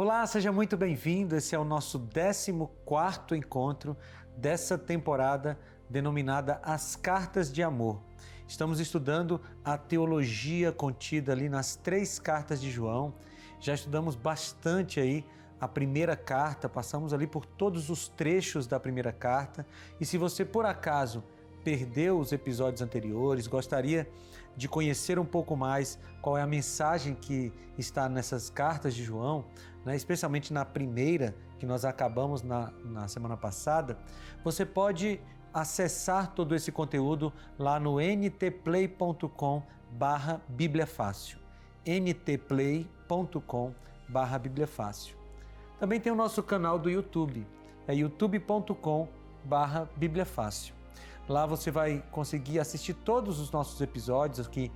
Olá, seja muito bem-vindo. Esse é o nosso 14º encontro dessa temporada denominada As Cartas de Amor. Estamos estudando a teologia contida ali nas 3 cartas de João. Já estudamos bastante aí a primeira carta, passamos ali por todos os trechos da primeira carta. E se você por acaso perdeu os episódios anteriores, gostaria de conhecer um pouco mais qual é a mensagem que está nessas cartas de João, né, especialmente na primeira, que nós acabamos na semana passada, você pode acessar todo esse conteúdo lá no ntplay.com/bibliafácil. ntplay.com/bibliafácil. Também tem o nosso canal do YouTube, é youtube.com/bibliafácil. Lá você vai conseguir assistir todos os nossos episódios aqui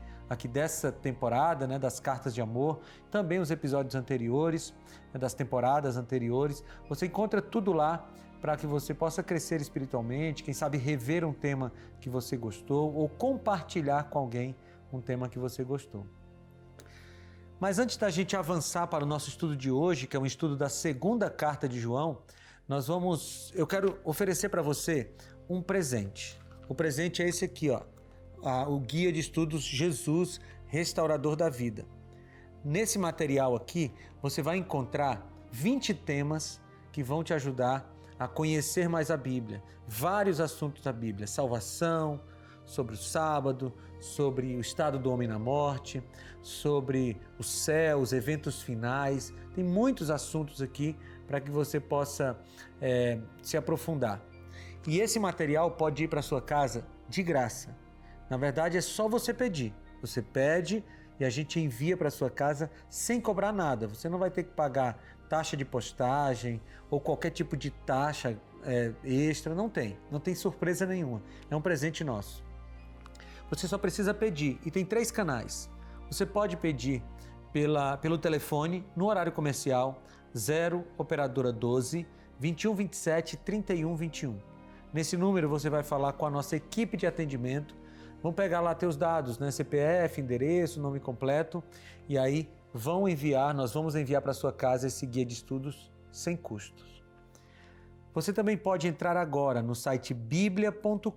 dessa temporada, né, das Cartas de Amor, também os episódios anteriores, né, das temporadas anteriores. Você encontra tudo lá para que você possa crescer espiritualmente, quem sabe rever um tema que você gostou ou compartilhar com alguém um tema que você gostou. Mas antes da gente avançar para o nosso estudo de hoje, que é um estudo da segunda carta de João, eu quero oferecer para você um presente. O presente é esse aqui, o Guia de Estudos Jesus, Restaurador da Vida. Nesse material aqui, você vai encontrar 20 temas que vão te ajudar a conhecer mais a Bíblia. Vários assuntos da Bíblia, salvação, sobre o sábado, sobre o estado do homem na morte, sobre o céu, os eventos finais. Tem muitos assuntos aqui para que você possa se aprofundar. E esse material pode ir para sua casa de graça. Na verdade, é só você pedir. Você pede e a gente envia para sua casa sem cobrar nada. Você não vai ter que pagar taxa de postagem ou qualquer tipo de taxa extra. Não tem surpresa nenhuma. É um presente nosso. Você só precisa pedir. E tem 3 canais. Você pode pedir pelo telefone, no horário comercial, 0 operadora 12 21 27 31 21. Nesse número você vai falar com a nossa equipe de atendimento, vão pegar lá teus dados, né? CPF, endereço, nome completo, e aí nós vamos enviar para sua casa esse guia de estudos sem custos. Você também pode entrar agora no site biblia.com.br.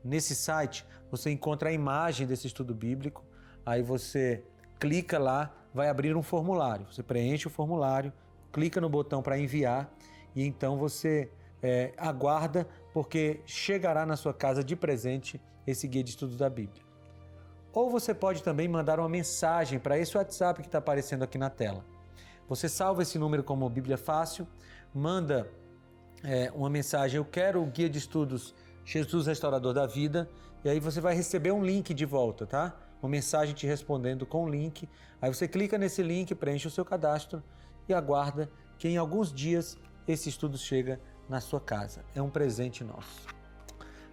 Nesse site você encontra a imagem desse estudo bíblico, aí você clica lá, vai abrir um formulário, você preenche o formulário, clica no botão para enviar e então você aguarda, porque chegará na sua casa de presente esse guia de estudos da Bíblia. Ou você pode também mandar uma mensagem para esse WhatsApp que está aparecendo aqui na tela. Você salva esse número como Bíblia Fácil, manda uma mensagem, eu quero o guia de estudos Jesus Restaurador da Vida, e aí você vai receber um link de volta, tá? Uma mensagem te respondendo com um link, aí você clica nesse link, preenche o seu cadastro e aguarda que em alguns dias esse estudo chega na sua casa. É um presente nosso.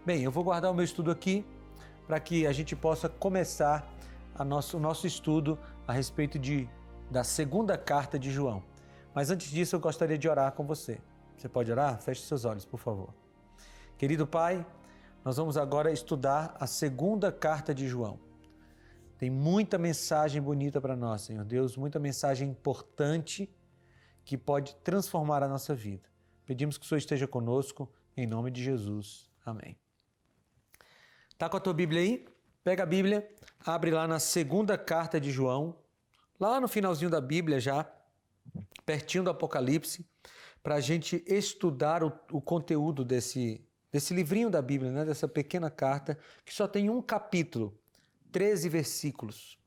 Bem, eu vou guardar o meu estudo aqui para que a gente possa começar o nosso estudo a respeito da segunda carta de João. Mas antes disso, eu gostaria de orar com você. Você pode orar? Feche seus olhos, por favor. Querido Pai, nós vamos agora estudar a segunda carta de João. Tem muita mensagem bonita para nós, Senhor Deus, muita mensagem importante que pode transformar a nossa vida. Pedimos que o Senhor esteja conosco, em nome de Jesus. Amém. Tá com a tua Bíblia aí? Pega a Bíblia, abre lá na segunda carta de João, lá no finalzinho da Bíblia já, pertinho do Apocalipse, para a gente estudar o conteúdo desse livrinho da Bíblia, né? Dessa pequena carta, que só tem um capítulo, 13 versículos.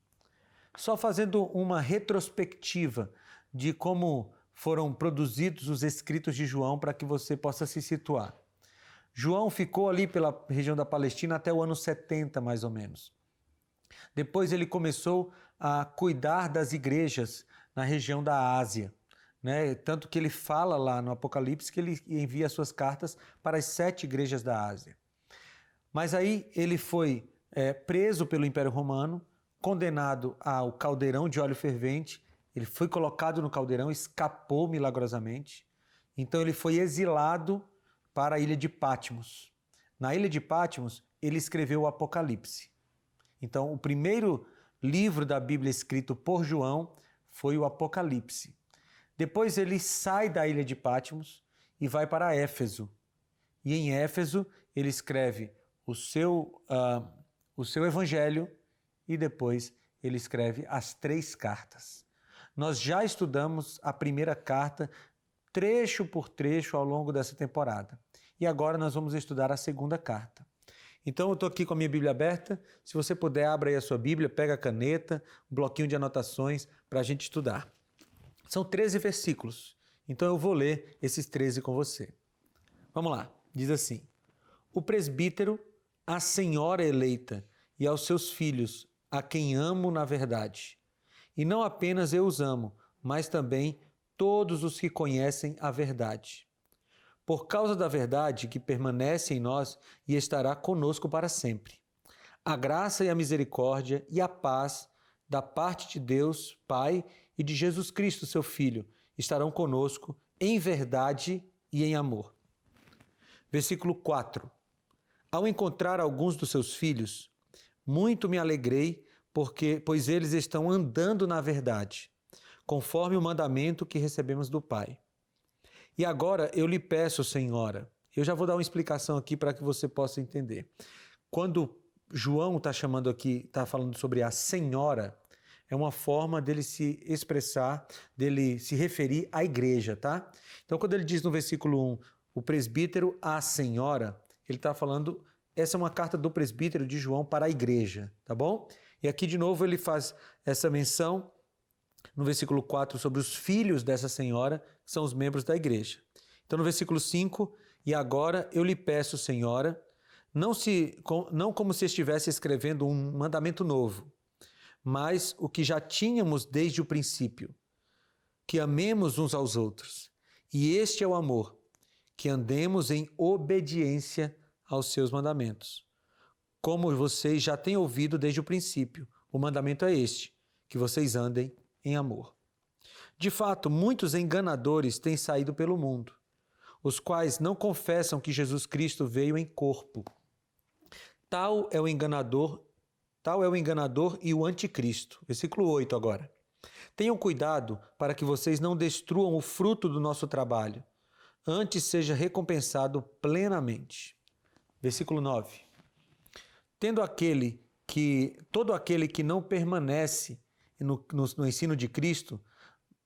Só fazendo uma retrospectiva de como foram produzidos os escritos de João para que você possa se situar. João ficou ali pela região da Palestina até o ano 70, mais ou menos. Depois ele começou a cuidar das igrejas na região da Ásia, né? Tanto que ele fala lá no Apocalipse que ele envia suas cartas para as 7 igrejas da Ásia. Mas aí ele foi preso pelo Império Romano, condenado ao caldeirão de óleo fervente. Ele foi colocado no caldeirão, escapou milagrosamente. Então ele foi exilado para a ilha de Patmos. Na ilha de Patmos, ele escreveu o Apocalipse. Então o primeiro livro da Bíblia escrito por João foi o Apocalipse. Depois ele sai da ilha de Patmos e vai para Éfeso. E em Éfeso ele escreve o seu evangelho e depois ele escreve as 3 cartas. Nós já estudamos a primeira carta, trecho por trecho, ao longo dessa temporada. E agora nós vamos estudar a segunda carta. Então eu estou aqui com a minha Bíblia aberta. Se você puder, abra aí a sua Bíblia, pega a caneta, um bloquinho de anotações para a gente estudar. São 13 versículos, então eu vou ler esses 13 com você. Vamos lá, diz assim: o presbítero, a senhora eleita e aos seus filhos, a quem amo na verdade. E não apenas eu os amo, mas também todos os que conhecem a verdade. Por causa da verdade que permanece em nós e estará conosco para sempre. A graça e a misericórdia e a paz da parte de Deus, Pai, e de Jesus Cristo, seu Filho, estarão conosco em verdade e em amor. Versículo 4. Ao encontrar alguns dos seus filhos, muito me alegrei, pois eles estão andando na verdade, conforme o mandamento que recebemos do Pai. E agora eu lhe peço, Senhora, eu já vou dar uma explicação aqui para que você possa entender. Quando João está chamando aqui, está falando sobre a Senhora, é uma forma dele se expressar, dele se referir à igreja, tá? Então, quando ele diz no versículo 1, o presbítero à Senhora, ele está falando, essa é uma carta do presbítero de João para a igreja, tá bom? E aqui de novo ele faz essa menção no versículo 4 sobre os filhos dessa senhora, que são os membros da igreja. Então no versículo 5, e agora eu lhe peço, Senhora, não como se estivesse escrevendo um mandamento novo, mas o que já tínhamos desde o princípio, que amemos uns aos outros. E este é o amor, que andemos em obediência aos seus mandamentos. Como vocês já têm ouvido desde o princípio, o mandamento é este, que vocês andem em amor. De fato, muitos enganadores têm saído pelo mundo, os quais não confessam que Jesus Cristo veio em corpo. Tal é o enganador e o anticristo. Versículo 8 agora. Tenham cuidado para que vocês não destruam o fruto do nosso trabalho, antes seja recompensado plenamente. Versículo 9. Todo aquele que não permanece no ensino de Cristo,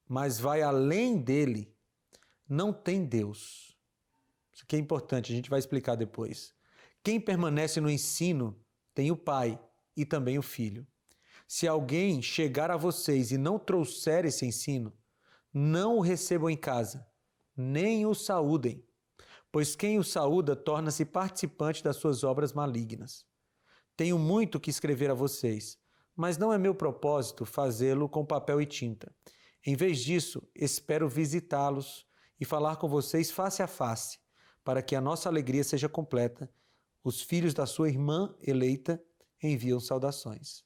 mas vai além dele, não tem Deus. Isso aqui é importante, a gente vai explicar depois. Quem permanece no ensino tem o Pai e também o Filho. Se alguém chegar a vocês e não trouxer esse ensino, não o recebam em casa, nem o saúdem, pois quem o saúda torna-se participante das suas obras malignas. Tenho muito que escrever a vocês, mas não é meu propósito fazê-lo com papel e tinta. Em vez disso, espero visitá-los e falar com vocês face a face, para que a nossa alegria seja completa. Os filhos da sua irmã eleita enviam saudações.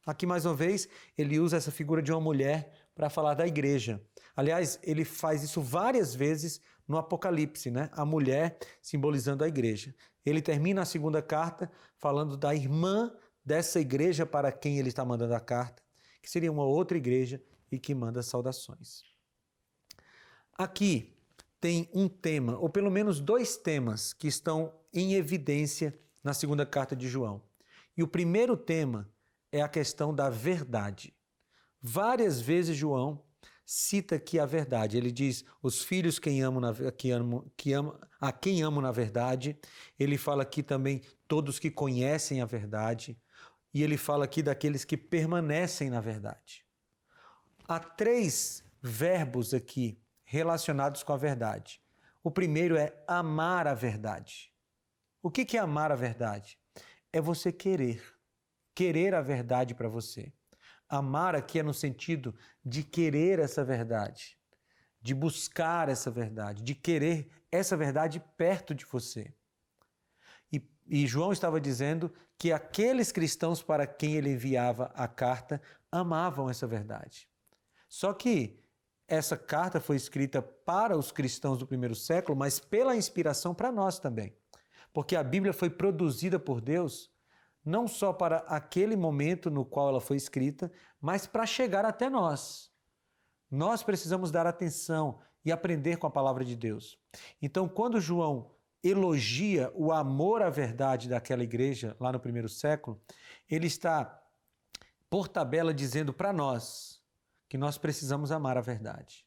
Aqui, mais uma vez, ele usa essa figura de uma mulher para falar da igreja. Aliás, ele faz isso várias vezes no Apocalipse, né? A mulher simbolizando a igreja. Ele termina a segunda carta falando da irmã dessa igreja para quem ele está mandando a carta, que seria uma outra igreja e que manda saudações. Aqui tem um tema, ou pelo menos 2 temas, que estão em evidência na segunda carta de João. E o primeiro tema é a questão da verdade. Várias vezes João cita aqui a verdade. Ele diz, os filhos a quem amo na verdade. Ele fala aqui também todos que conhecem a verdade. E ele fala aqui daqueles que permanecem na verdade. Há 3 verbos aqui relacionados com a verdade. O primeiro é amar a verdade. O que é amar a verdade? É você querer a verdade para você. Amar aqui é no sentido de querer essa verdade, de buscar essa verdade, de querer essa verdade perto de você. E João estava dizendo que aqueles cristãos para quem ele enviava a carta amavam essa verdade. Só que essa carta foi escrita para os cristãos do primeiro século, mas pela inspiração para nós também. Porque a Bíblia foi produzida por Deus não só para aquele momento no qual ela foi escrita, mas para chegar até nós. Nós precisamos dar atenção e aprender com a palavra de Deus. Então, quando João elogia o amor à verdade daquela igreja lá no primeiro século, ele está, por tabela, dizendo para nós que nós precisamos amar a verdade.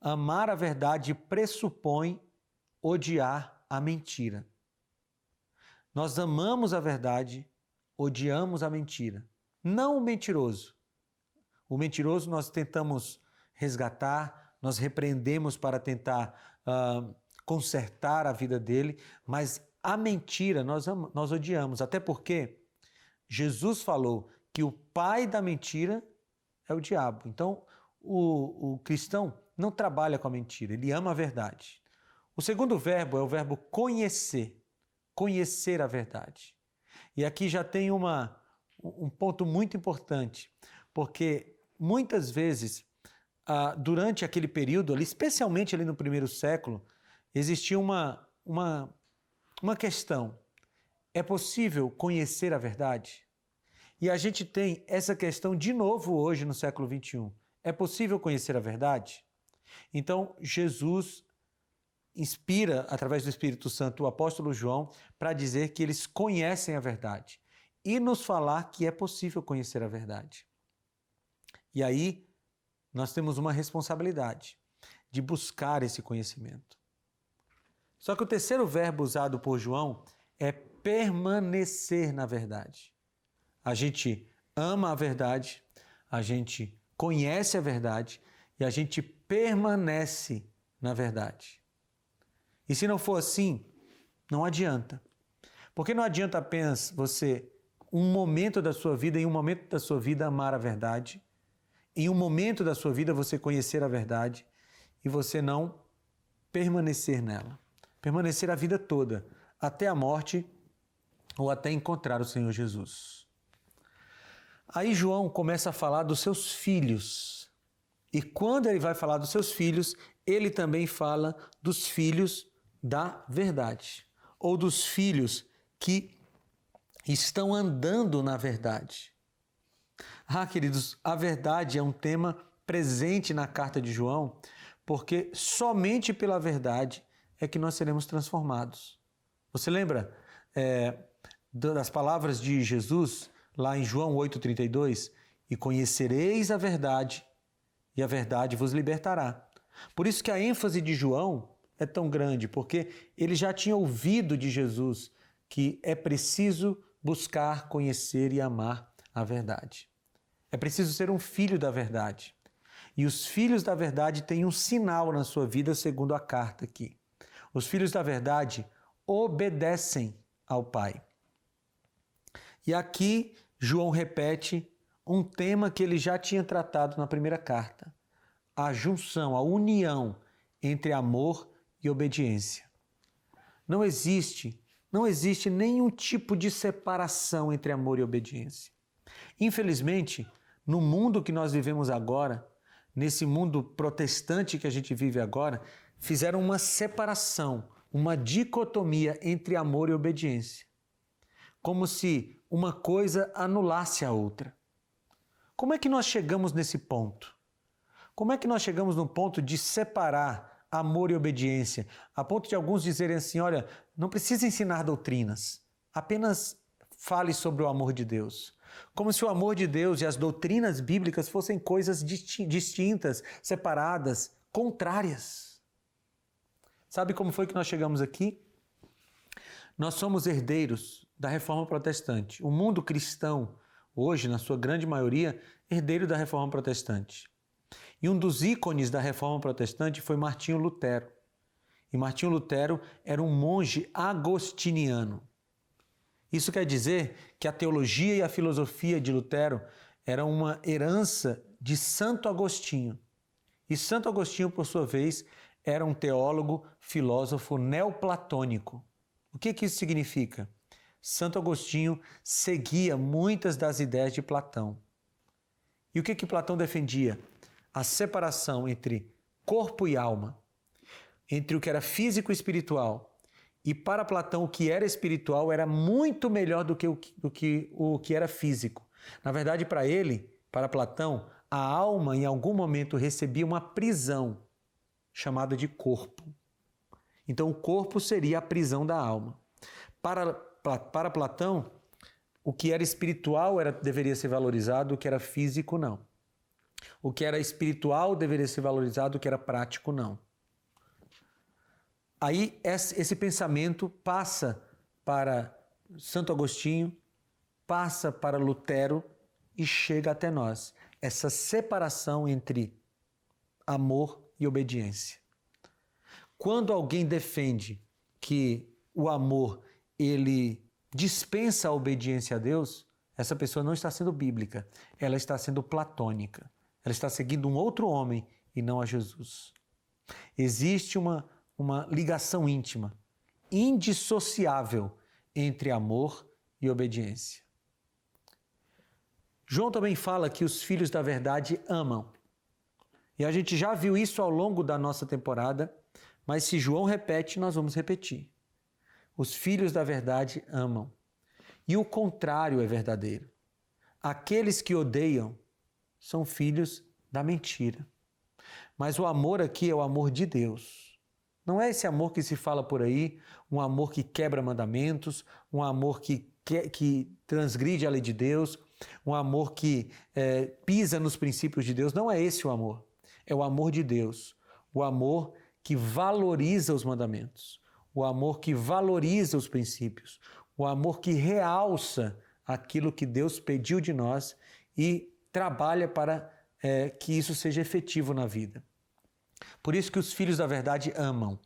Amar a verdade pressupõe odiar a mentira. Nós amamos a verdade, odiamos a mentira. Não o mentiroso. O mentiroso nós tentamos resgatar, nós repreendemos para tentar consertar a vida dele, mas a mentira nós odiamos, até porque Jesus falou que o pai da mentira é o diabo. Então, o cristão não trabalha com a mentira, ele ama a verdade. O segundo verbo é o verbo conhecer, conhecer a verdade. E aqui já tem um ponto muito importante, porque muitas vezes, durante aquele período, ali, especialmente ali no primeiro século, existia uma questão. É possível conhecer a verdade? E a gente tem essa questão de novo hoje no século XXI. É possível conhecer a verdade? Então, Jesus inspira, através do Espírito Santo, o apóstolo João para dizer que eles conhecem a verdade e nos falar que é possível conhecer a verdade. E aí, nós temos uma responsabilidade de buscar esse conhecimento. Só que o terceiro verbo usado por João é permanecer na verdade. A gente ama a verdade, a gente conhece a verdade e a gente permanece na verdade. E se não for assim, não adianta. Porque não adianta apenas você, em um momento da sua vida, amar a verdade, em um momento da sua vida você conhecer a verdade e você não permanecer nela. Permanecer a vida toda, até a morte ou até encontrar o Senhor Jesus. Aí João começa a falar dos seus filhos. E quando ele vai falar dos seus filhos, ele também fala dos filhos da verdade, ou dos filhos que estão andando na verdade. Queridos, a verdade é um tema presente na carta de João, porque somente pela verdade é que nós seremos transformados. Você lembra das palavras de Jesus lá em João 8,32? E conhecereis a verdade, e a verdade vos libertará. Por isso que a ênfase de João é tão grande, porque ele já tinha ouvido de Jesus que é preciso buscar, conhecer e amar a verdade. É preciso ser um filho da verdade. E os filhos da verdade têm um sinal na sua vida, segundo a carta aqui. Os filhos da verdade obedecem ao Pai. E aqui João repete um tema que ele já tinha tratado na primeira carta: a junção, a união entre amor e obediência. Não existe nenhum tipo de separação entre amor e obediência. Infelizmente, no mundo que nós vivemos agora, nesse mundo protestante que a gente vive agora, fizeram uma separação, uma dicotomia entre amor e obediência. Como se uma coisa anulasse a outra. Como é que nós chegamos nesse ponto? Como é que nós chegamos no ponto de separar amor e obediência, a ponto de alguns dizerem assim: olha, não precisa ensinar doutrinas, apenas fale sobre o amor de Deus. Como se o amor de Deus e as doutrinas bíblicas fossem coisas distintas, separadas, contrárias. Sabe como foi que nós chegamos aqui? Nós somos herdeiros da Reforma Protestante. O mundo cristão, hoje, na sua grande maioria, herdeiro da Reforma Protestante. E um dos ícones da Reforma Protestante foi Martinho Lutero. E Martinho Lutero era um monge agostiniano. Isso quer dizer que a teologia e a filosofia de Lutero eram uma herança de Santo Agostinho. E Santo Agostinho, por sua vez, era um teólogo, filósofo neoplatônico. O que isso significa? Santo Agostinho seguia muitas das ideias de Platão. E o que Platão defendia? A separação entre corpo e alma, entre o que era físico e espiritual. E para Platão, o que era espiritual era muito melhor do que o que era físico. Na verdade, para Platão, a alma em algum momento recebia uma prisão chamada de corpo. Então o corpo seria a prisão da alma. Para Platão, o que era espiritual deveria ser valorizado, o que era físico não. O que era espiritual deveria ser valorizado, o que era prático não. Aí esse pensamento passa para Santo Agostinho, passa para Lutero e chega até nós. Essa separação entre amor e obediência. Quando alguém defende que o amor ele dispensa a obediência a Deus, essa pessoa não está sendo bíblica, ela está sendo platônica. Ela está seguindo um outro homem e não a Jesus. Existe uma ligação íntima, indissociável entre amor e obediência. João também fala que os filhos da verdade amam. E a gente já viu isso ao longo da nossa temporada, mas se João repete, nós vamos repetir. Os filhos da verdade amam. E o contrário é verdadeiro. Aqueles que odeiam são filhos da mentira. Mas o amor aqui é o amor de Deus. Não é esse amor que se fala por aí, um amor que quebra mandamentos, um amor que transgride a lei de Deus, um amor que pisa nos princípios de Deus. Não é esse o amor. É o amor de Deus. O amor que valoriza os mandamentos. O amor que valoriza os princípios. O amor que realça aquilo que Deus pediu de nós e trabalha para que isso seja efetivo na vida. Por isso que os filhos da verdade amam.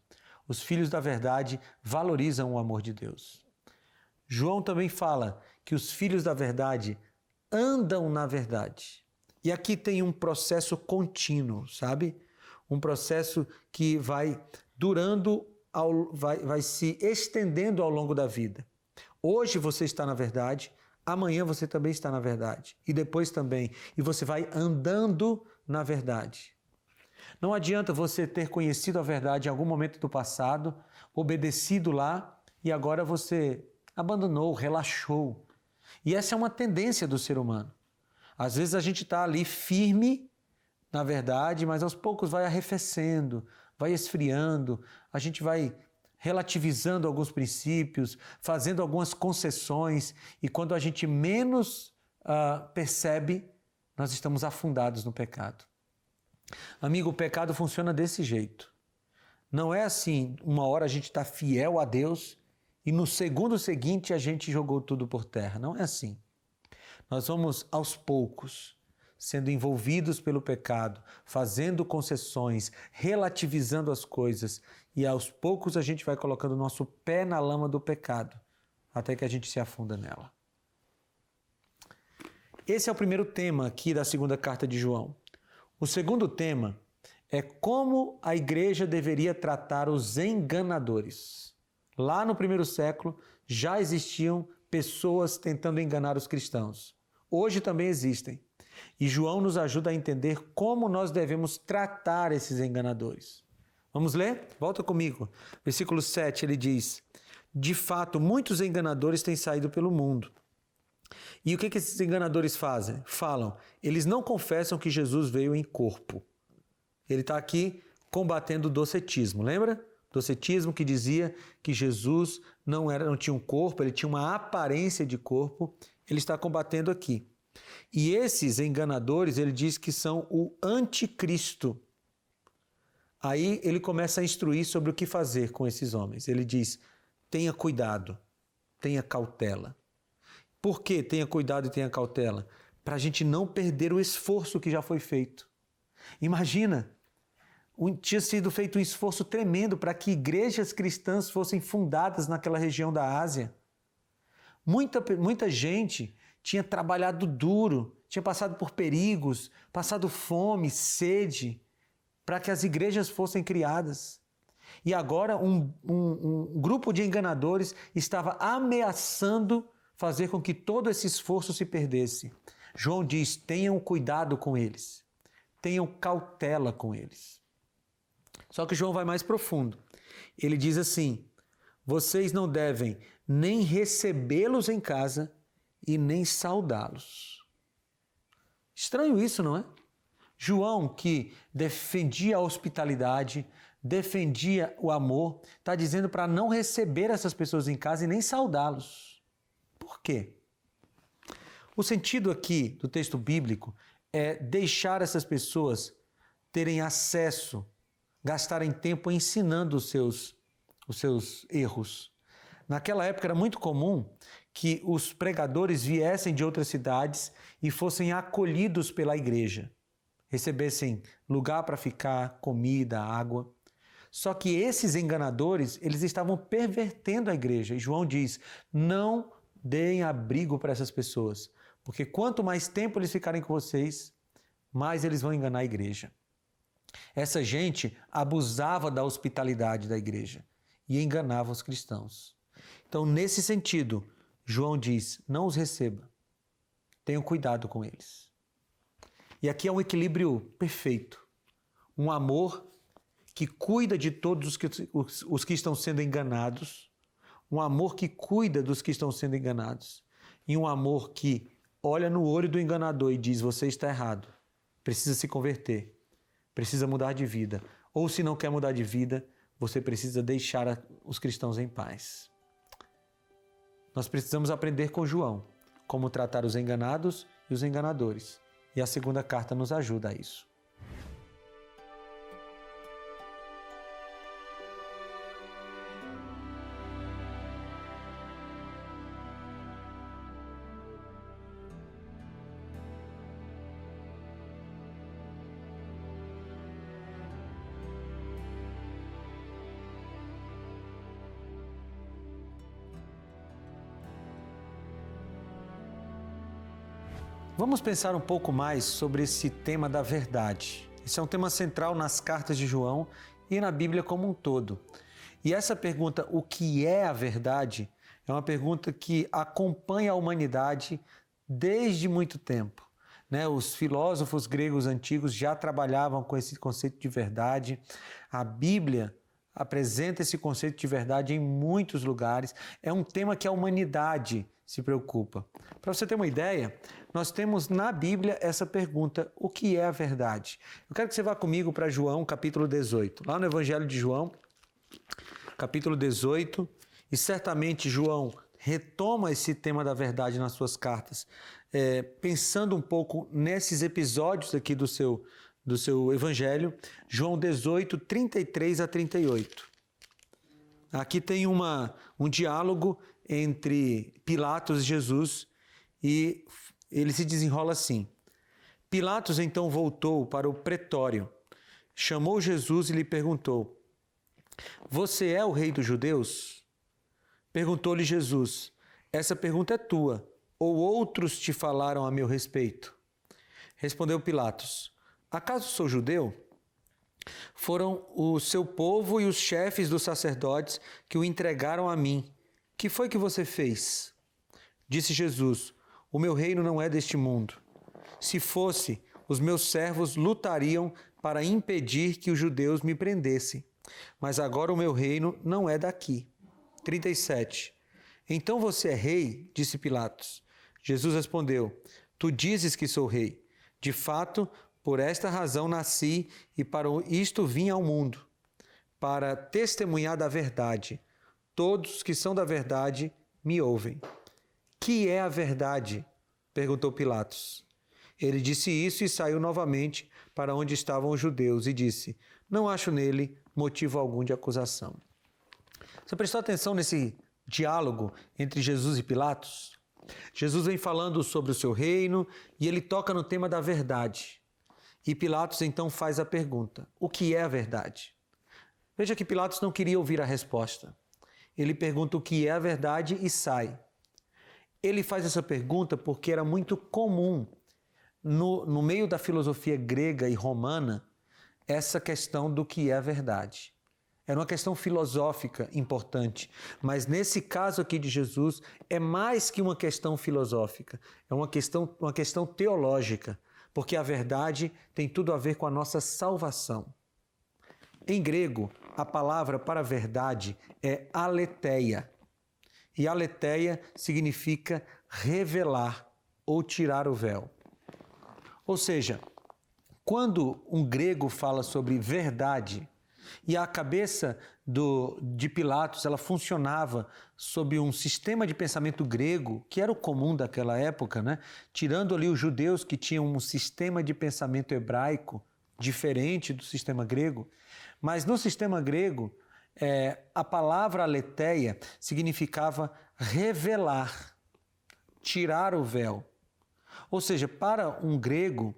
Os filhos da verdade valorizam o amor de Deus. João também fala que os filhos da verdade andam na verdade. E aqui tem um processo contínuo, sabe? Um processo que vai durando, vai se estendendo ao longo da vida. Hoje você está na verdade, amanhã você também está na verdade, e depois também. E você vai andando na verdade. Não adianta você ter conhecido a verdade em algum momento do passado, obedecido lá, e agora você abandonou, relaxou. E essa é uma tendência do ser humano. Às vezes a gente está ali firme, na verdade, mas aos poucos vai arrefecendo, vai esfriando, a gente vai relativizando alguns princípios, fazendo algumas concessões, e quando a gente menos percebe, nós estamos afundados no pecado. Amigo, o pecado funciona desse jeito. Não é assim, uma hora a gente está fiel a Deus e no segundo seguinte a gente jogou tudo por terra. Não é assim. Nós vamos aos poucos, sendo envolvidos pelo pecado, fazendo concessões, relativizando as coisas, e aos poucos a gente vai colocando o nosso pé na lama do pecado, até que a gente se afunda nela. Esse é o primeiro tema aqui da segunda carta de João. O segundo tema é como a igreja deveria tratar os enganadores. Lá no primeiro século já existiam pessoas tentando enganar os cristãos. Hoje também existem. E João nos ajuda a entender como nós devemos tratar esses enganadores. Vamos ler? Volta comigo. Versículo 7, ele diz: de fato, muitos enganadores têm saído pelo mundo. E o que esses enganadores fazem? Falam, eles não confessam que Jesus veio em corpo. Ele está aqui combatendo o docetismo, lembra? Docetismo que dizia que Jesus não tinha um corpo, ele tinha uma aparência de corpo. Ele está combatendo aqui. E esses enganadores, ele diz que são o anticristo. Aí ele começa a instruir sobre o que fazer com esses homens. Ele diz, tenha cuidado, tenha cautela. Por que tenha cuidado e tenha cautela? Para a gente não perder o esforço que já foi feito. Imagina, tinha sido feito um esforço tremendo para que igrejas cristãs fossem fundadas naquela região da Ásia. Muita gente tinha trabalhado duro, tinha passado por perigos, passado fome, sede, para que as igrejas fossem criadas. E agora um grupo de enganadores estava ameaçando fazer com que todo esse esforço se perdesse. João diz, tenham cuidado com eles, tenham cautela com eles. Só que João vai mais profundo. Ele diz assim, vocês não devem nem recebê-los em casa e nem saudá-los. Estranho isso, não é? João, que defendia a hospitalidade, defendia o amor, está dizendo para não receber essas pessoas em casa e nem saudá-los. Por quê? O sentido aqui do texto bíblico é deixar essas pessoas terem acesso, gastarem tempo ensinando os seus erros. Naquela época era muito comum que os pregadores viessem de outras cidades e fossem acolhidos pela igreja, recebessem lugar para ficar, comida, água. Só que esses enganadores, eles estavam pervertendo a igreja. E João diz, não deem abrigo para essas pessoas, porque quanto mais tempo eles ficarem com vocês, mais eles vão enganar a igreja. Essa gente abusava da hospitalidade da igreja e enganava os cristãos. Então, nesse sentido, João diz, não os receba, tenham cuidado com eles. E aqui é um equilíbrio perfeito, um amor que cuida de todos os que estão sendo enganados, um amor que cuida dos que estão sendo enganados, e um amor que olha no olho do enganador e diz, você está errado, precisa se converter, precisa mudar de vida, ou se não quer mudar de vida, você precisa deixar os cristãos em paz. Nós precisamos aprender com João como tratar os enganados e os enganadores. E a segunda carta nos ajuda a isso. Vamos pensar um pouco mais sobre esse tema da verdade. Esse é um tema central nas cartas de João e na Bíblia como um todo. E essa pergunta, o que é a verdade, é uma pergunta que acompanha a humanidade desde muito tempo. Os filósofos gregos antigos já trabalhavam com esse conceito de verdade. A Bíblia apresenta esse conceito de verdade em muitos lugares. É um tema que a humanidade se preocupa. Para você ter uma ideia, nós temos na Bíblia essa pergunta, o que é a verdade? Eu quero que você vá comigo para João, capítulo 18. Lá no Evangelho de João, capítulo 18, e certamente João retoma esse tema da verdade nas suas cartas, pensando um pouco nesses episódios aqui do seu Evangelho, João 18, 33 a 38. Aqui tem um diálogo entre Pilatos e Jesus e ele se desenrola assim. Pilatos então voltou para o pretório, chamou Jesus e lhe perguntou, você é o rei dos judeus? Perguntou-lhe Jesus, essa pergunta é tua, ou outros te falaram a meu respeito? Respondeu Pilatos, acaso sou judeu? Foram o seu povo e os chefes dos sacerdotes que o entregaram a mim. Que foi que você fez? Disse Jesus, o meu reino não é deste mundo. Se fosse, os meus servos lutariam para impedir que os judeus me prendessem. Mas agora o meu reino não é daqui. 37. Então você é rei? Disse Pilatos. Jesus respondeu, tu dizes que sou rei. De fato, por esta razão nasci e para isto vim ao mundo, para testemunhar da verdade. Todos que são da verdade me ouvem. Que é a verdade? Perguntou Pilatos. Ele disse isso e saiu novamente para onde estavam os judeus e disse, não acho nele motivo algum de acusação. Você prestou atenção nesse diálogo entre Jesus e Pilatos? Jesus vem falando sobre o seu reino e ele toca no tema da verdade. E Pilatos então faz a pergunta, o que é a verdade? Veja que Pilatos não queria ouvir a resposta. Ele pergunta o que é a verdade e sai. Ele faz essa pergunta porque era muito comum no meio da filosofia grega e romana essa questão do que é a verdade. Era uma questão filosófica importante, mas nesse caso aqui de Jesus é mais que uma questão filosófica, é uma questão teológica, porque a verdade tem tudo a ver com a nossa salvação. Em grego, a palavra para verdade é aletheia. E aletheia significa revelar ou tirar o véu. Ou seja, Quando um grego fala sobre verdade, e a cabeça de Pilatos, ela funcionava sob um sistema de pensamento grego, que era o comum daquela época, né? Tirando ali os judeus que tinham um sistema de pensamento hebraico diferente do sistema grego. Mas no sistema grego, a palavra aletheia significava revelar, tirar o véu. Ou seja, para um grego,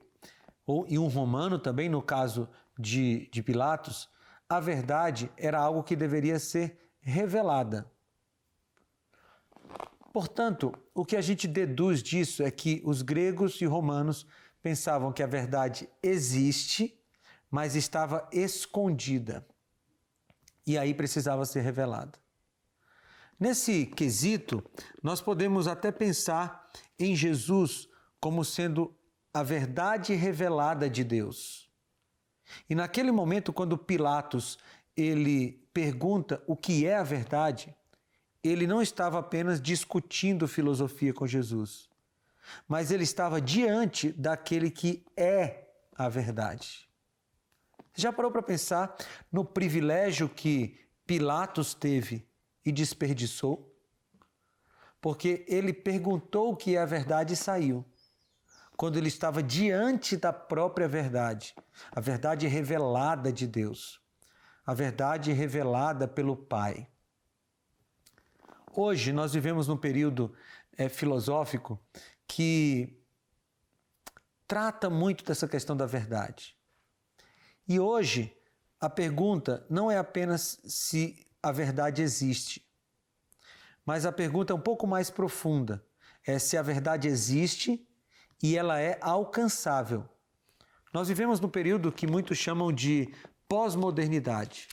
e um romano também, no caso de Pilatos, a verdade era algo que deveria ser revelada. Portanto, o que a gente deduz disso é que os gregos e romanos pensavam que a verdade existe, mas estava escondida. E aí precisava ser revelada. Nesse quesito, nós podemos até pensar em Jesus como sendo a verdade revelada de Deus. E naquele momento, quando Pilatos ele pergunta o que é a verdade, ele não estava apenas discutindo filosofia com Jesus, mas ele estava diante daquele que é a verdade. Você já parou para pensar no privilégio que Pilatos teve e desperdiçou? Porque ele perguntou o que é a verdade e saiu. Quando ele estava diante da própria verdade, a verdade revelada de Deus, a verdade revelada pelo Pai. Hoje nós vivemos num período filosófico que trata muito dessa questão da verdade. E hoje a pergunta não é apenas se a verdade existe, mas a pergunta é um pouco mais profunda, é se a verdade existe e ela é alcançável. Nós vivemos num período que muitos chamam de pós-modernidade.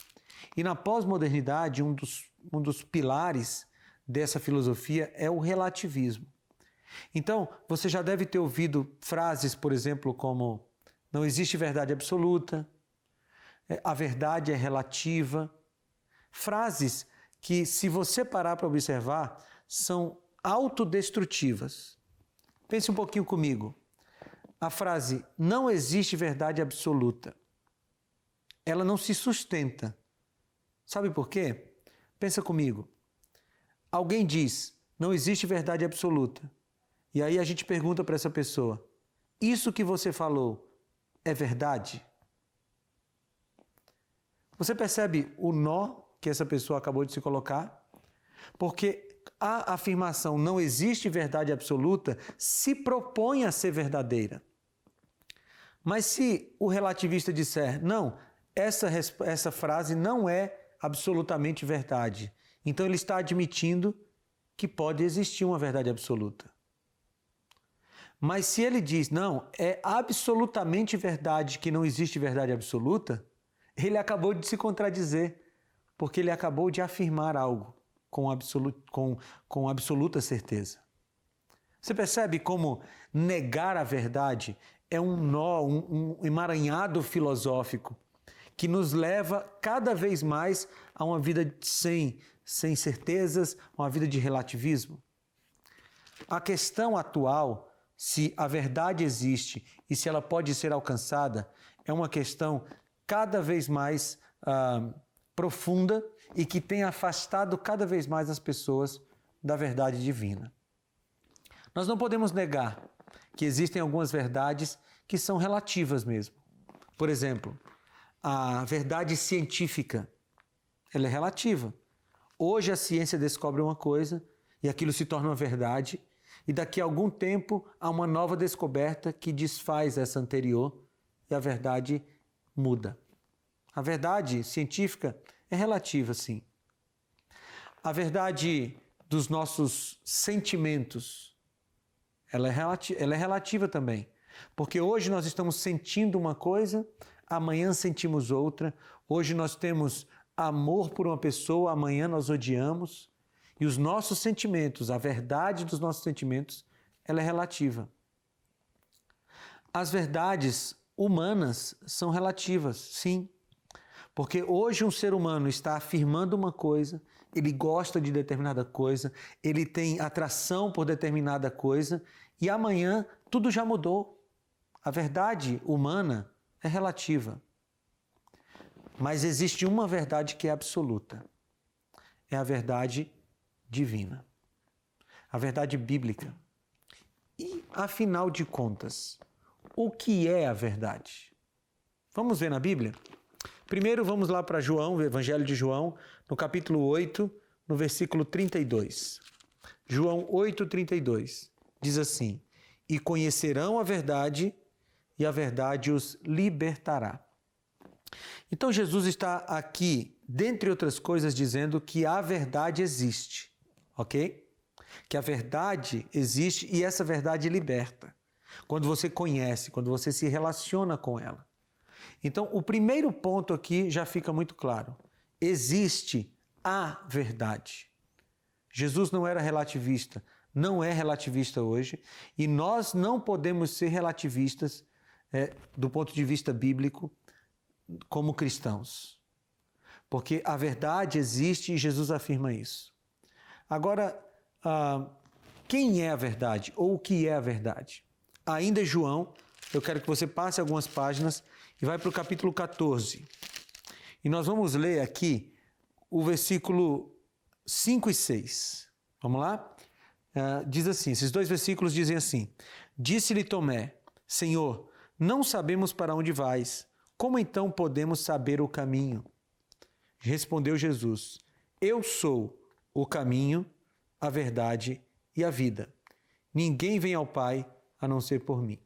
E na pós-modernidade, um dos pilares dessa filosofia é o relativismo. Então, você já deve ter ouvido frases, por exemplo, como não existe verdade absoluta, a verdade é relativa. Frases que, se você parar para observar, são autodestrutivas. Pense um pouquinho comigo. A frase não existe verdade absoluta. Ela não se sustenta. Sabe por quê? Pensa comigo. Alguém diz, não existe verdade absoluta. E aí a gente pergunta para essa pessoa, isso que você falou é verdade? Você percebe o nó que essa pessoa acabou de se colocar? Porque a afirmação não existe verdade absoluta se propõe a ser verdadeira. Mas se o relativista disser, não, essa frase não é absolutamente verdade, então ele está admitindo que pode existir uma verdade absoluta. Mas se ele diz, não, é absolutamente verdade que não existe verdade absoluta, ele acabou de se contradizer, porque ele acabou de afirmar algo com absoluta certeza. Você percebe como negar a verdade é um nó, um emaranhado filosófico que nos leva cada vez mais a uma vida sem certezas, uma vida de relativismo? A questão atual, se a verdade existe e se ela pode ser alcançada, é uma questão cada vez mais profunda e que tem afastado cada vez mais as pessoas da verdade divina. Nós não podemos negar que existem algumas verdades que são relativas mesmo. Por exemplo, a verdade científica, ela é relativa. Hoje a ciência descobre uma coisa e aquilo se torna uma verdade e daqui a algum tempo há uma nova descoberta que desfaz essa anterior e a verdade muda. A verdade científica é relativa, sim. A verdade dos nossos sentimentos, ela é relativa também. Porque hoje nós estamos sentindo uma coisa, amanhã sentimos outra. Hoje nós temos amor por uma pessoa, amanhã nós odiamos. E os nossos sentimentos, a verdade dos nossos sentimentos, ela é relativa. As verdades humanas são relativas, sim. Porque hoje um ser humano está afirmando uma coisa, ele gosta de determinada coisa, ele tem atração por determinada coisa e amanhã tudo já mudou. A verdade humana é relativa. Mas existe uma verdade que é absoluta. É a verdade divina. A verdade bíblica. E, afinal de contas, o que é a verdade? Vamos ver na Bíblia? Primeiro vamos lá para João, o Evangelho de João, no capítulo 8, no versículo 32. João 8, 32. Diz assim: e conhecerão a verdade, e a verdade os libertará. Então Jesus está aqui, dentre outras coisas, dizendo que a verdade existe, ok? Que a verdade existe e essa verdade liberta. Quando você conhece, quando você se relaciona com ela. Então, o primeiro ponto aqui já fica muito claro. Existe a verdade. Jesus não era relativista, não é relativista hoje, e nós não podemos ser relativistas do ponto de vista bíblico como cristãos. Porque a verdade existe e Jesus afirma isso. Agora, quem é a verdade ou o que é a verdade? Ainda João, eu quero que você passe algumas páginas e vai para o capítulo 14. E nós vamos ler aqui o versículo 5 e 6. Vamos lá? Diz assim, esses dois versículos dizem assim: disse-lhe Tomé, Senhor, não sabemos para onde vais, como então podemos saber o caminho? Respondeu Jesus, eu sou o caminho, a verdade e a vida. Ninguém vem ao Pai a não ser por mim.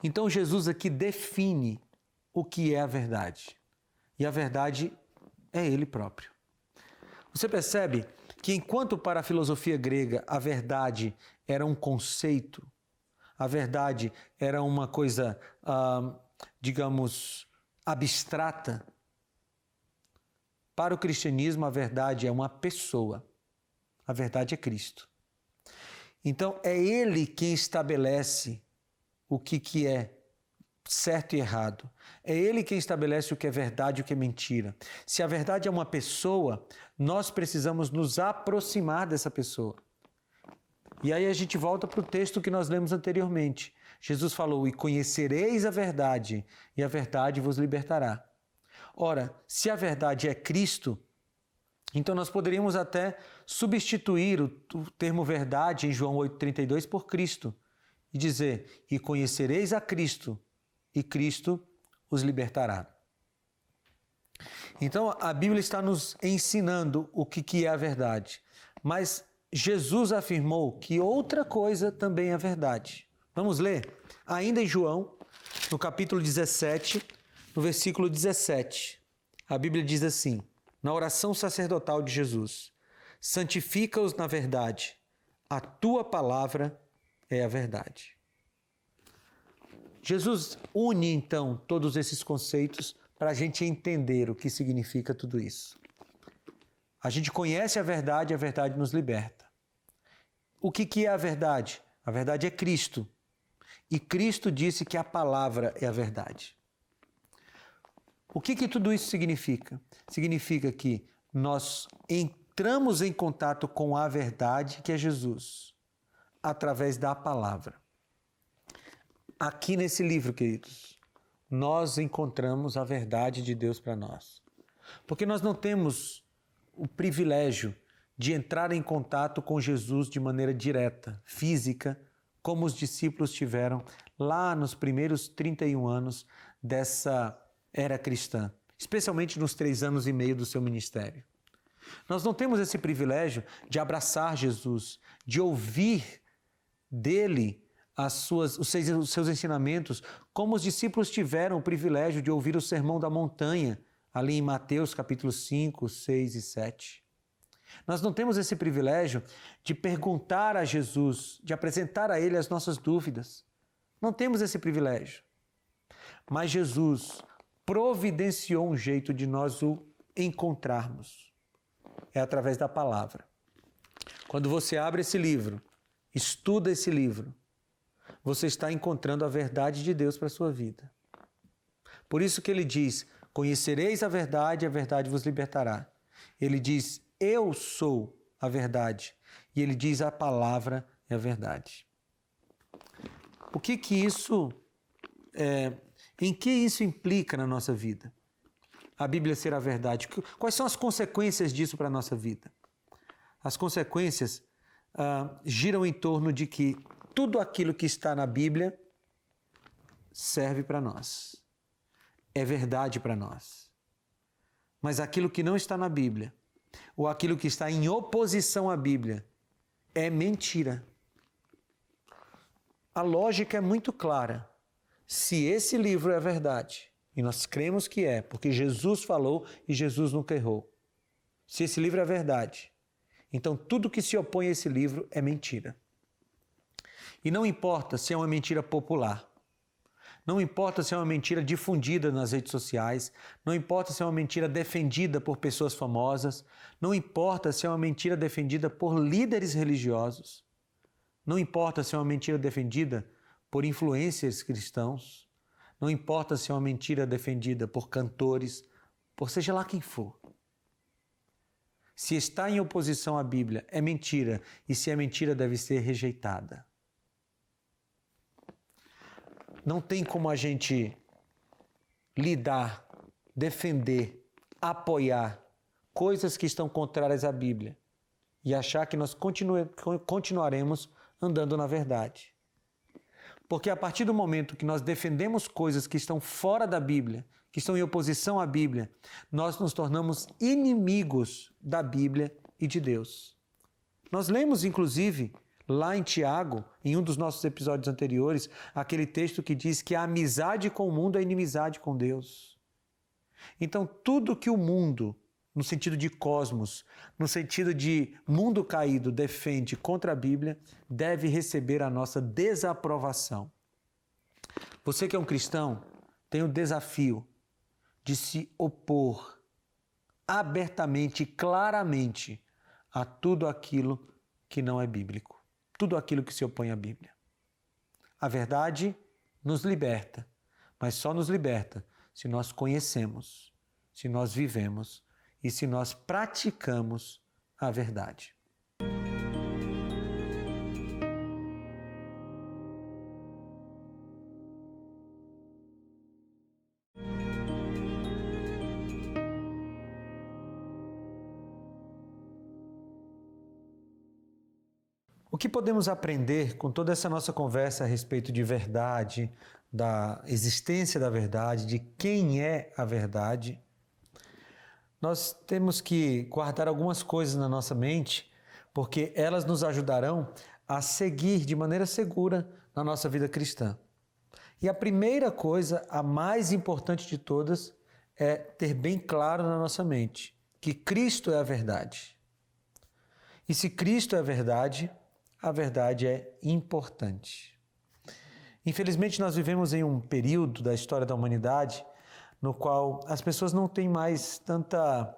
Então Jesus aqui define o que é a verdade. E a verdade é Ele próprio. Você percebe que enquanto para a filosofia grega a verdade era um conceito, a verdade era uma coisa, digamos, abstrata, para o cristianismo a verdade é uma pessoa. A verdade é Cristo. Então é Ele quem estabelece o que é certo e errado. É Ele quem estabelece o que é verdade e o que é mentira. Se a verdade é uma pessoa, nós precisamos nos aproximar dessa pessoa. E aí a gente volta para o texto que nós lemos anteriormente. Jesus falou, e conhecereis a verdade, e a verdade vos libertará. Ora, se a verdade é Cristo, então nós poderíamos até substituir o termo verdade em João 8,32 por Cristo e dizer, e conhecereis a Cristo, e Cristo os libertará. Então a Bíblia está nos ensinando o que é a verdade, mas Jesus afirmou que outra coisa também é verdade. Vamos ler? Ainda em João, no capítulo 17, no versículo 17, a Bíblia diz assim, na oração sacerdotal de Jesus, santifica-os na verdade, a tua palavra é a verdade. Jesus une então todos esses conceitos para a gente entender o que significa tudo isso. A gente conhece a verdade nos liberta. O que é a verdade? A verdade é Cristo. E Cristo disse que a palavra é a verdade. O que tudo isso significa? Significa que nós entramos em contato com a verdade, que é Jesus, através da palavra. Aqui nesse livro, queridos, nós encontramos a verdade de Deus para nós. Porque nós não temos o privilégio de entrar em contato com Jesus de maneira direta, física, como os discípulos tiveram lá nos primeiros 31 anos dessa era cristã, especialmente nos 3 anos e meio do seu ministério. Nós não temos esse privilégio de abraçar Jesus, de ouvir dele os seus ensinamentos, como os discípulos tiveram o privilégio de ouvir o Sermão da Montanha, ali em Mateus capítulos 5, 6 e 7. Nós não temos esse privilégio de perguntar a Jesus, de apresentar a Ele as nossas dúvidas. Não temos esse privilégio. Mas Jesus providenciou um jeito de nós o encontrarmos. É através da palavra. Quando você abre esse livro, estuda esse livro, você está encontrando a verdade de Deus para a sua vida. Por isso que ele diz, conhecereis a verdade vos libertará. Ele diz, eu sou a verdade. E ele diz, a palavra é a verdade. O que isso Em que isso implica na nossa vida? A Bíblia ser a verdade. Quais são as consequências disso para a nossa vida? As consequências giram em torno de que tudo aquilo que está na Bíblia serve para nós. É verdade para nós. Mas aquilo que não está na Bíblia, ou aquilo que está em oposição à Bíblia, é mentira. A lógica é muito clara. Se esse livro é verdade, e nós cremos que é, porque Jesus falou e Jesus nunca errou. Se esse livro é verdade, então tudo que se opõe a esse livro é mentira. E não importa se é uma mentira popular, não importa se é uma mentira difundida nas redes sociais, não importa se é uma mentira defendida por pessoas famosas, não importa se é uma mentira defendida por líderes religiosos, não importa se é uma mentira defendida por influencers cristãos, não importa se é uma mentira defendida por cantores, por seja lá quem for. Se está em oposição à Bíblia, é mentira, e se é mentira, deve ser rejeitada. Não tem como a gente lidar, defender, apoiar coisas que estão contrárias à Bíblia e achar que nós continuaremos andando na verdade. Porque a partir do momento que nós defendemos coisas que estão fora da Bíblia, que estão em oposição à Bíblia, nós nos tornamos inimigos da Bíblia e de Deus. Nós lemos, inclusive, lá em Tiago, em um dos nossos episódios anteriores, aquele texto que diz que a amizade com o mundo é inimizade com Deus. Então, tudo que o mundo, no sentido de cosmos, no sentido de mundo caído, defende contra a Bíblia, deve receber a nossa desaprovação. Você que é um cristão, tem o desafio de se opor abertamente, claramente, a tudo aquilo que não é bíblico. Tudo aquilo que se opõe à Bíblia. A verdade nos liberta, mas só nos liberta se nós conhecemos, se nós vivemos e se nós praticamos a verdade. O que podemos aprender com toda essa nossa conversa a respeito de verdade, da existência da verdade, de quem é a verdade? Nós temos que guardar algumas coisas na nossa mente, porque elas nos ajudarão a seguir de maneira segura na nossa vida cristã. E a primeira coisa, a mais importante de todas, é ter bem claro na nossa mente que Cristo é a verdade. E se Cristo é a verdade é importante. Infelizmente, nós vivemos em um período da história da humanidade no qual as pessoas não têm mais tanta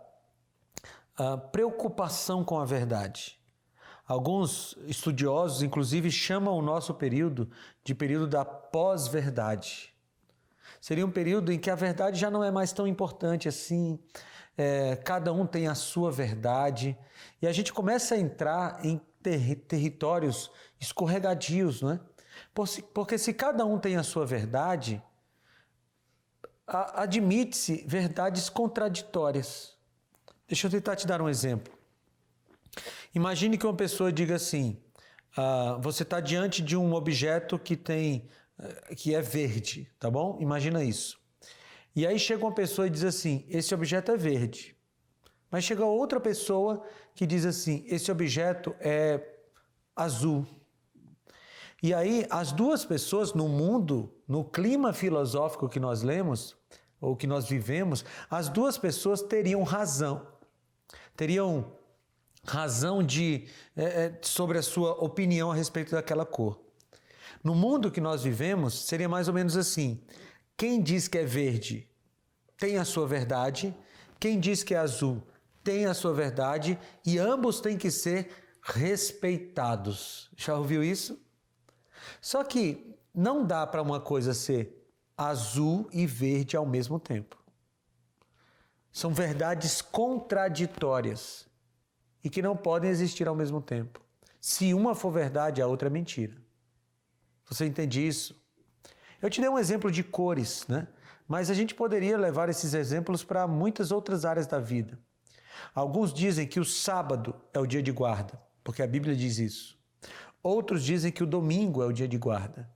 preocupação com a verdade. Alguns estudiosos, inclusive, chamam o nosso período de período da pós-verdade. Seria um período em que a verdade já não é mais tão importante assim, cada um tem a sua verdade, e a gente começa a entrar em territórios escorregadios, não é? Porque se cada um tem a sua verdade, admite-se verdades contraditórias. Deixa eu tentar te dar um exemplo. Imagine que uma pessoa diga assim, você está diante de um objeto que é verde, tá bom? Imagina isso. E aí chega uma pessoa e diz assim, esse objeto é verde. Mas chega outra pessoa que diz assim, esse objeto é azul. E aí as duas pessoas no mundo, no clima filosófico que nós lemos, ou que nós vivemos, as duas pessoas teriam razão. Teriam razão sobre a sua opinião a respeito daquela cor. No mundo que nós vivemos, seria mais ou menos assim. Quem diz que é verde tem a sua verdade, quem diz que é azul tem a sua verdade e ambos têm que ser respeitados. Já ouviu isso? Só que não dá para uma coisa ser azul e verde ao mesmo tempo. São verdades contraditórias e que não podem existir ao mesmo tempo. Se uma for verdade, a outra é mentira. Você entende isso? Eu te dei um exemplo de cores, né? Mas a gente poderia levar esses exemplos para muitas outras áreas da vida. Alguns dizem que o sábado é o dia de guarda, porque a Bíblia diz isso. Outros dizem que o domingo é o dia de guarda.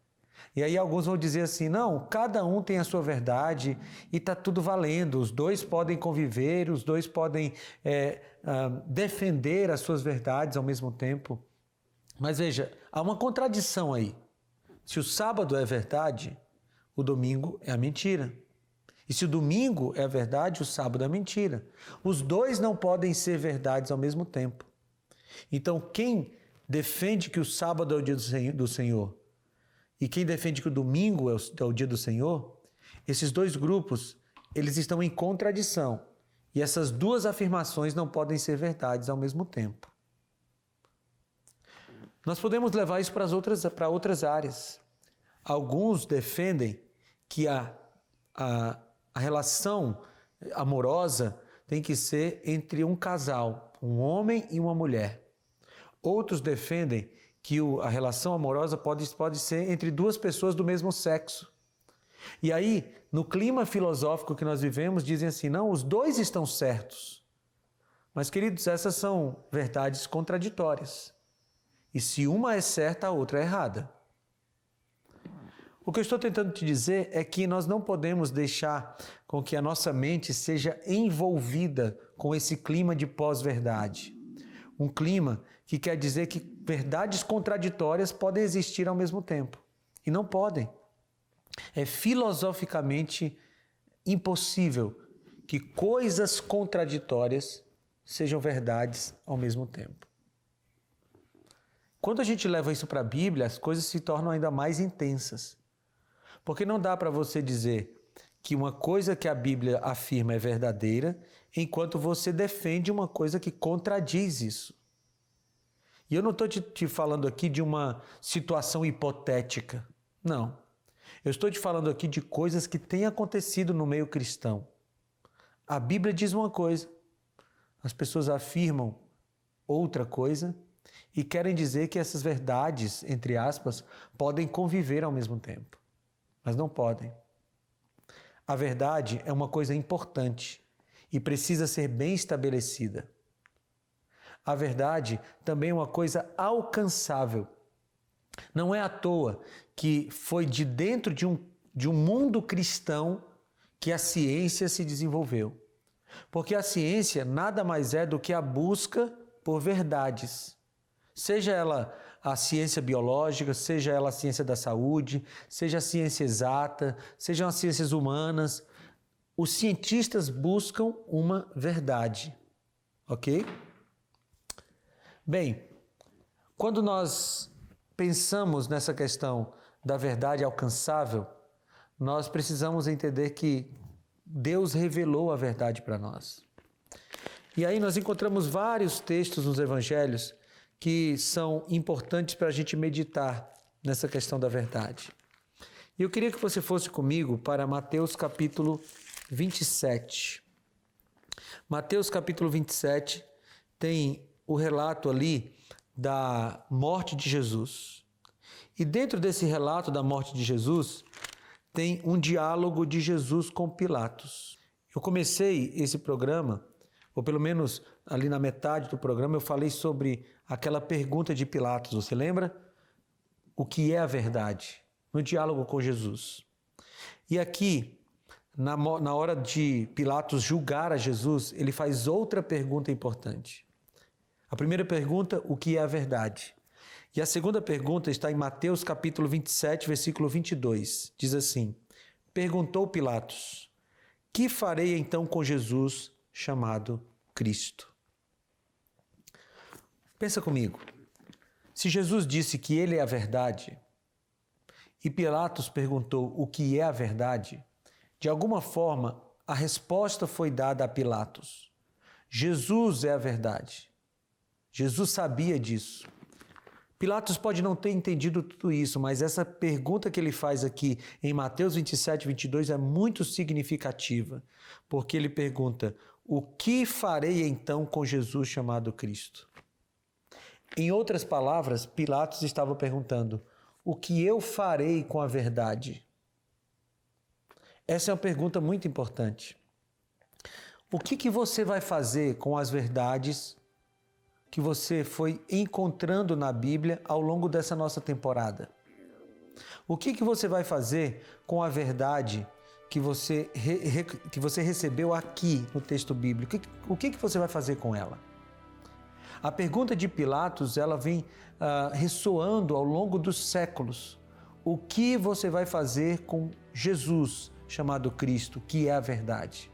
E aí alguns vão dizer assim, não, cada um tem a sua verdade e está tudo valendo. Os dois podem conviver, os dois podem defender as suas verdades ao mesmo tempo. Mas veja, há uma contradição aí. Se o sábado é verdade, o domingo é a mentira. E se o domingo é a verdade, o sábado é a mentira. Os dois não podem ser verdades ao mesmo tempo. Então, quem defende que o sábado é o dia do Senhor e quem defende que o domingo é o dia do Senhor, esses dois grupos, eles estão em contradição. E essas duas afirmações não podem ser verdades ao mesmo tempo. Nós podemos levar isso para outras áreas. Alguns defendem que a relação amorosa tem que ser entre um casal, um homem e uma mulher. Outros defendem que a relação amorosa pode ser entre duas pessoas do mesmo sexo. E aí, no clima filosófico que nós vivemos, dizem assim, não, os dois estão certos. Mas, queridos, essas são verdades contraditórias. E se uma é certa, a outra é errada. O que eu estou tentando te dizer é que nós não podemos deixar com que a nossa mente seja envolvida com esse clima de pós-verdade. Um clima que quer dizer que verdades contraditórias podem existir ao mesmo tempo. E não podem. É filosoficamente impossível que coisas contraditórias sejam verdades ao mesmo tempo. Quando a gente leva isso para a Bíblia, as coisas se tornam ainda mais intensas. Porque não dá para você dizer que uma coisa que a Bíblia afirma é verdadeira, enquanto você defende uma coisa que contradiz isso. E eu não estou te falando aqui de uma situação hipotética. Não. Eu estou te falando aqui de coisas que têm acontecido no meio cristão. A Bíblia diz uma coisa, as pessoas afirmam outra coisa e querem dizer que essas verdades, entre aspas, podem conviver ao mesmo tempo. Mas não podem. A verdade é uma coisa importante e precisa ser bem estabelecida. A verdade também é uma coisa alcançável. Não é à toa que foi de dentro de um mundo cristão que a ciência se desenvolveu. Porque a ciência nada mais é do que a busca por verdades. Seja ela a ciência biológica, seja ela a ciência da saúde, seja a ciência exata, sejam as ciências humanas, os cientistas buscam uma verdade, ok? Bem, quando nós pensamos nessa questão da verdade alcançável, nós precisamos entender que Deus revelou a verdade para nós. E aí nós encontramos vários textos nos evangelhos que são importantes para a gente meditar nessa questão da verdade. E eu queria que você fosse comigo para Mateus capítulo 27. Mateus capítulo 27 tem o relato ali da morte de Jesus. E dentro desse relato da morte de Jesus, tem um diálogo de Jesus com Pilatos. Eu comecei esse programa, ou pelo menos ali na metade do programa, eu falei sobre aquela pergunta de Pilatos, você lembra? O que é a verdade? No diálogo com Jesus. E aqui, na hora de Pilatos julgar a Jesus, ele faz outra pergunta importante. A primeira pergunta, o que é a verdade? E a segunda pergunta está em Mateus capítulo 27, versículo 22. Diz assim, perguntou Pilatos, que farei então com Jesus chamado Cristo? Pensa comigo, se Jesus disse que ele é a verdade e Pilatos perguntou o que é a verdade, de alguma forma a resposta foi dada a Pilatos. Jesus é a verdade. Jesus sabia disso. Pilatos pode não ter entendido tudo isso, mas essa pergunta que ele faz aqui em Mateus 27, 22 é muito significativa, porque ele pergunta, o que farei então com Jesus chamado Cristo? Em outras palavras, Pilatos estava perguntando, o que eu farei com a verdade? Essa é uma pergunta muito importante. O que você vai fazer com as verdades que você foi encontrando na Bíblia ao longo dessa nossa temporada? O que você vai fazer com a verdade que você recebeu aqui no texto bíblico? O que você vai fazer com ela? A pergunta de Pilatos, ela vem ressoando ao longo dos séculos. O que você vai fazer com Jesus, chamado Cristo, que é a verdade?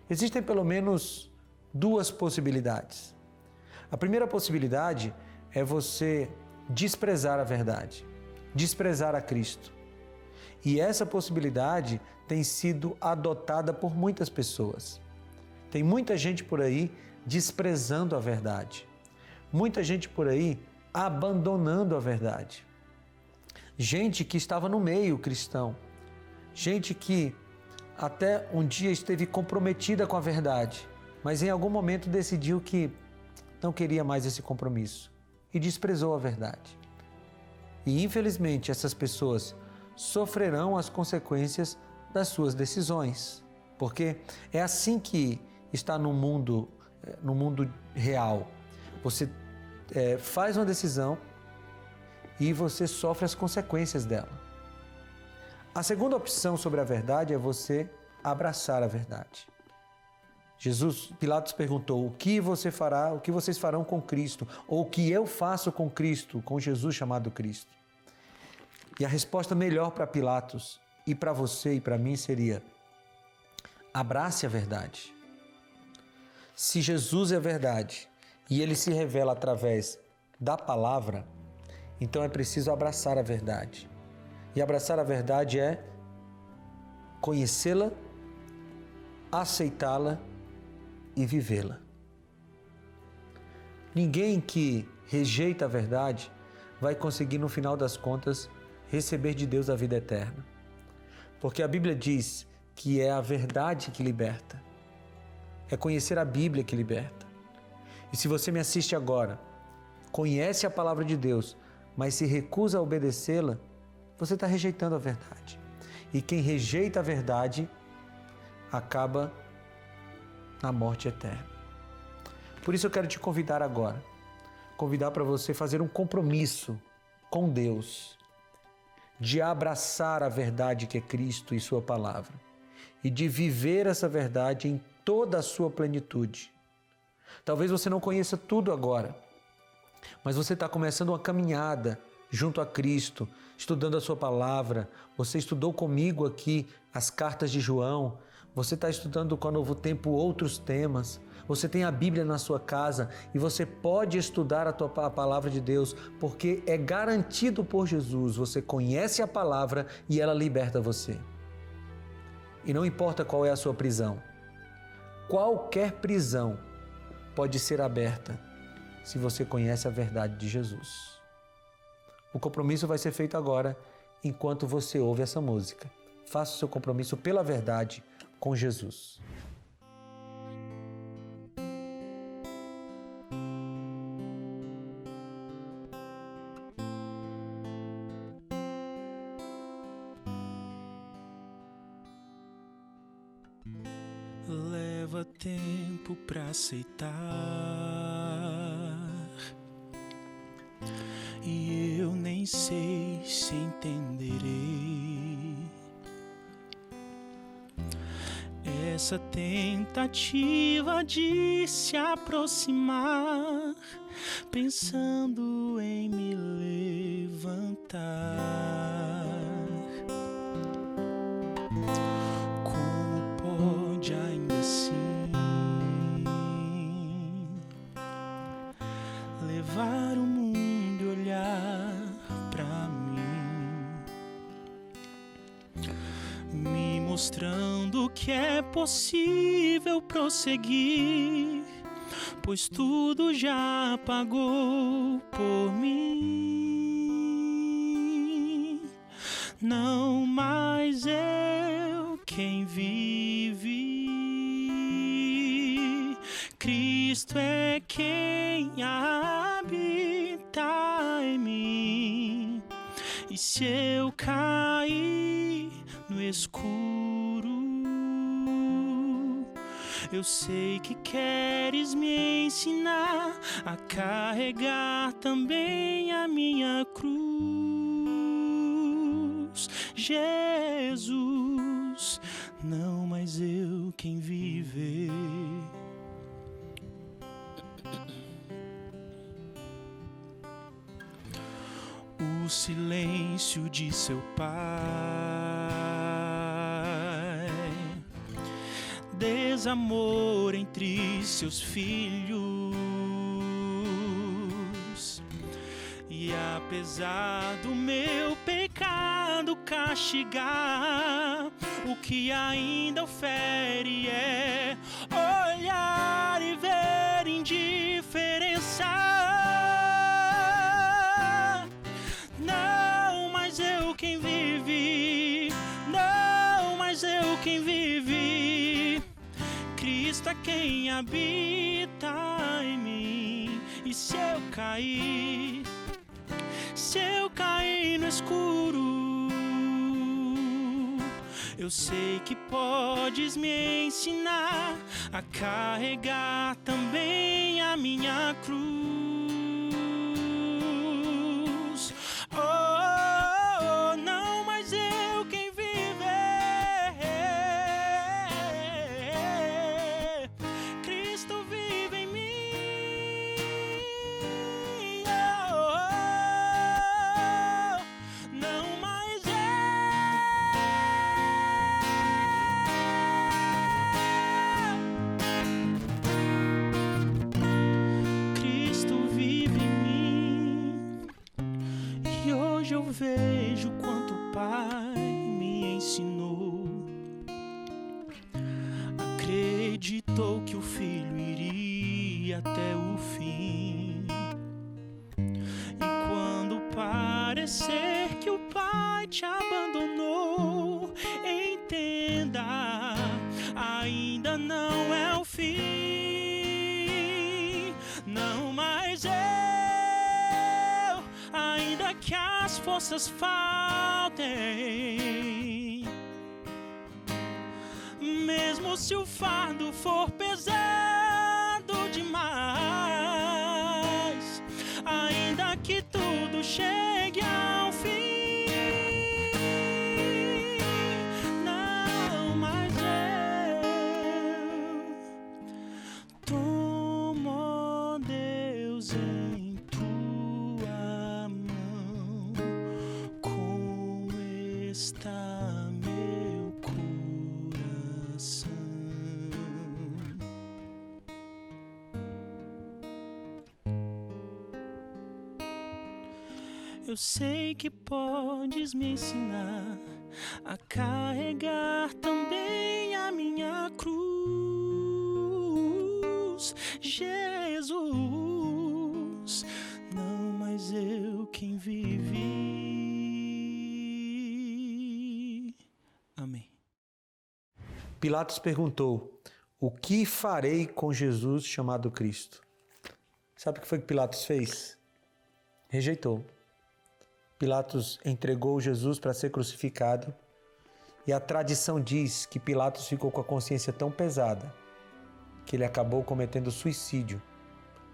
Existem pelo menos duas possibilidades. A primeira possibilidade é você desprezar a verdade, desprezar a Cristo. E essa possibilidade tem sido adotada por muitas pessoas. Tem muita gente por aí desprezando a verdade. Muita gente por aí abandonando a verdade. Gente que estava no meio cristão. Gente que até um dia esteve comprometida com a verdade, mas em algum momento decidiu que não queria mais esse compromisso e desprezou a verdade. E infelizmente essas pessoas sofrerão as consequências das suas decisões, porque é assim que está no mundo real. Você faz uma decisão e você sofre as consequências dela. A segunda opção sobre a verdade é você abraçar a verdade. Pilatos perguntou: o que você fará, o que vocês farão com Cristo? Ou o que eu faço com Cristo, com Jesus chamado Cristo? E a resposta melhor para Pilatos e para você e para mim seria: abrace a verdade. Se Jesus é a verdade e ele se revela através da palavra, então é preciso abraçar a verdade. E abraçar a verdade é conhecê-la, aceitá-la e vivê-la. Ninguém que rejeita a verdade vai conseguir, no final das contas, receber de Deus a vida eterna. Porque a Bíblia diz que é a verdade que liberta. É conhecer a Bíblia que liberta. E se você me assiste agora, conhece a palavra de Deus, mas se recusa a obedecê-la, você está rejeitando a verdade. E quem rejeita a verdade acaba na morte eterna. Por isso eu quero te convidar agora, convidar para você fazer um compromisso com Deus, de abraçar a verdade que é Cristo e sua palavra, e de viver essa verdade em toda a sua plenitude. Talvez você não conheça tudo agora, mas você está começando uma caminhada junto a Cristo, estudando a sua palavra. Você estudou comigo aqui as cartas de João, você está estudando com a Novo Tempo outros temas, você tem a Bíblia na sua casa e você pode estudar a palavra de Deus, porque é garantido por Jesus. Você conhece a palavra e ela liberta você. E não importa qual é a sua prisão, qualquer prisão pode ser aberta se você conhece a verdade de Jesus. O compromisso vai ser feito agora, enquanto você ouve essa música. Faça o seu compromisso pela verdade com Jesus. Leva tempo pra aceitar, e eu nem sei se entenderei essa tentativa de se aproximar, pensando em me levantar. Como pode ainda assim levar o mundo e olhar pra mim, me mostrando que é possível prosseguir, pois tudo já pagou por mim. Não mais eu quem vive, Cristo é quem habita em mim. E se eu cair, no escuro. Eu sei que queres me ensinar a carregar também a minha cruz. Jesus, não mais eu quem viver. O silêncio de seu pai, desamor entre seus filhos, e apesar do meu pecado castigar, o que ainda ofere é olhar e ver indiferença. Não mais eu quem vive, não mais eu quem vive, Cristo é quem habita em mim. E se eu cair no escuro, eu sei que podes me ensinar a carregar também a minha cruz. Oh, não mais eu quem vive, Cristo vive em mim. Oh, não mais eu. Cristo vive em mim. E hoje eu vejo quanto o Pai me ensinou. Acreditou que o Filho iria até o fim. E quando parecer que o Pai te abandonou, entenda, ainda não é o fim. Não mais eu, ainda que as forças faltem, mesmo se o fardo for pesado demais, ainda que tudo chegue ao fim, não mais eu. Tomo, Deus, em tua mão, como está meu coração. Eu sei que podes me ensinar a carregar também a minha cruz. Jesus, não mais eu quem vive. Amém. Pilatos perguntou: o que farei com Jesus chamado Cristo? Sabe o que foi que Pilatos fez? Rejeitou. Pilatos entregou Jesus para ser crucificado, e a tradição diz que Pilatos ficou com a consciência tão pesada que ele acabou cometendo suicídio.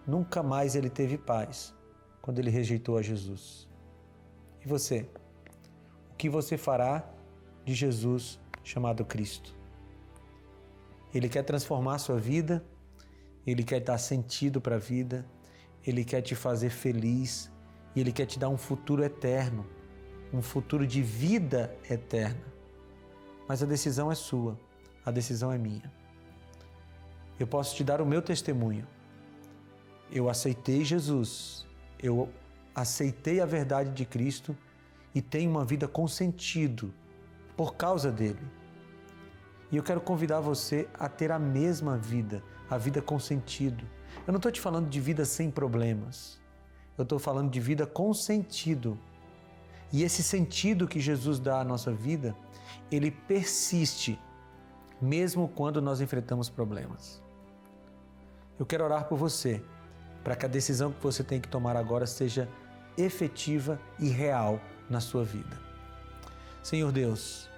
Nunca mais ele teve paz quando ele rejeitou a Jesus. E você? O que você fará de Jesus chamado Cristo? Ele quer transformar a sua vida, Ele quer dar sentido para a vida, Ele quer te fazer feliz e Ele quer te dar um futuro eterno, um futuro de vida eterna. Mas a decisão é sua, a decisão é minha. Eu posso te dar o meu testemunho. Eu aceitei Jesus, eu aceitei a verdade de Cristo e tenho uma vida com sentido por causa dele. E eu quero convidar você a ter a mesma vida, a vida com sentido. Eu não estou te falando de vida sem problemas. Eu estou falando de vida com sentido. E esse sentido que Jesus dá à nossa vida, ele persiste, mesmo quando nós enfrentamos problemas. Eu quero orar por você, para que a decisão que você tem que tomar agora seja efetiva e real na sua vida. Senhor Deus,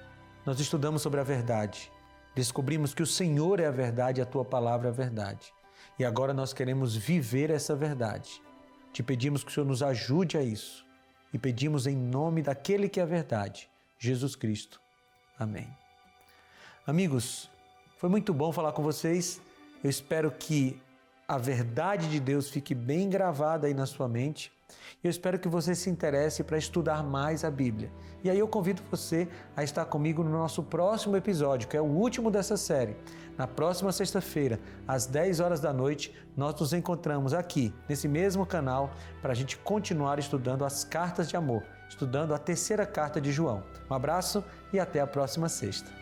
nós estudamos sobre a verdade. Descobrimos que o Senhor é a verdade e a Tua palavra é a verdade. E agora nós queremos viver essa verdade. Te pedimos que o Senhor nos ajude a isso. E pedimos em nome daquele que é a verdade, Jesus Cristo. Amém. Amigos, foi muito bom falar com vocês. Eu espero que a verdade de Deus fique bem gravada aí na sua mente. Eu espero que você se interesse para estudar mais a Bíblia. E aí eu convido você a estar comigo no nosso próximo episódio, que é o último dessa série. Na próxima sexta-feira, às 10 horas da noite, nós nos encontramos aqui, nesse mesmo canal, para a gente continuar estudando as cartas de amor, estudando a terceira carta de João. Um abraço e até a próxima sexta.